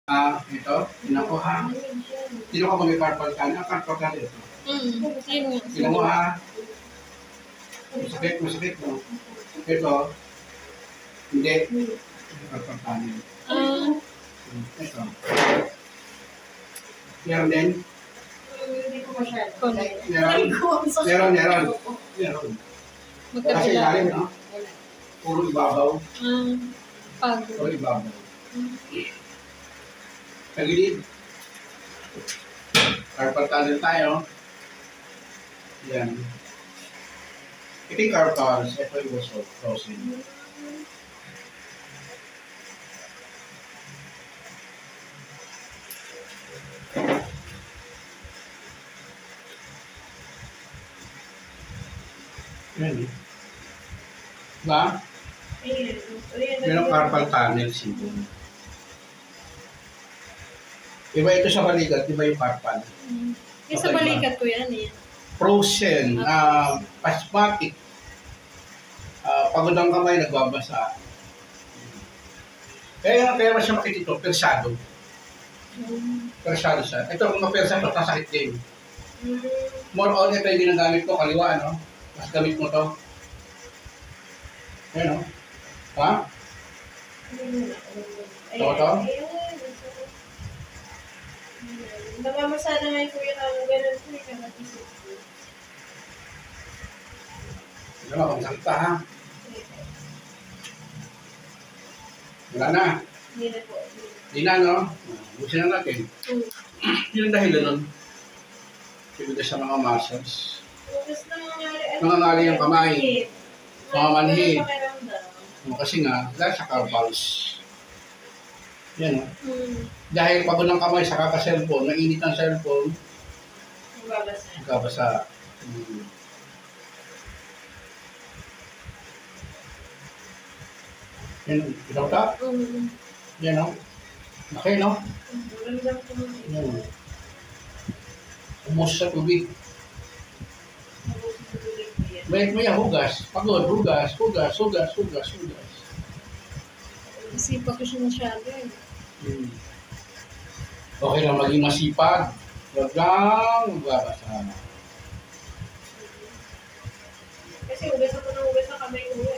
Ito, pinakuha. Sino ka mag-carpal ka? Carpal ka ito. Pinakuha. Masakit mo. Ito, hindi. Carpal ka niya. Ito. Meron din? Hindi ko masyado. Meron. Kasi ilalim, no? Puro ibabaw. Puro ibabaw. Tagilid. Carpal tunnel tayo. Yan. Ito yung carpals. Ito yung wasp crossing. Yan eh. Diba? Yan ang carpal tunnel syndrome. Iba ito sa balikat, iba yung carpal. Yung sa balikat ko yan eh. Frozen, spasmodic. Pagod ang kamay, nagbabasa. Kaya mas siya makikita ito, persado. Persado siya. Ito, kung mapersa ito, sasakit din. More on, ito yung ginagamit ko, kaliwa, no? Mas gamit mo to. Ayan, no? Ha? Ito? Namamasa na nga yung kuya kang gano'n ko yung kanatisip ko. Ito na, kung sakit ha? Wala na. Hindi na po. Hindi na, no? Busin na natin. Yun ang dahilan nun. Pibigay sa mga muscles. Nangangali yung kamay. Mga manhid. Kasi nga, dahil sa carpals. Yan, no? Dahil pagod ng kamay sa kaka-cellphone, nainit ang cellphone, magkabasa. Yan, ikaw ka? Yan, no? Laki, no? Yan. Ubus sa tubig. May hugas. Pagod, hugas. Masipag ko siya masyado eh. Okay lang maging masipag. Huwag lang magbabasa. Kasi ugas ako ng ugas na kamay ko eh.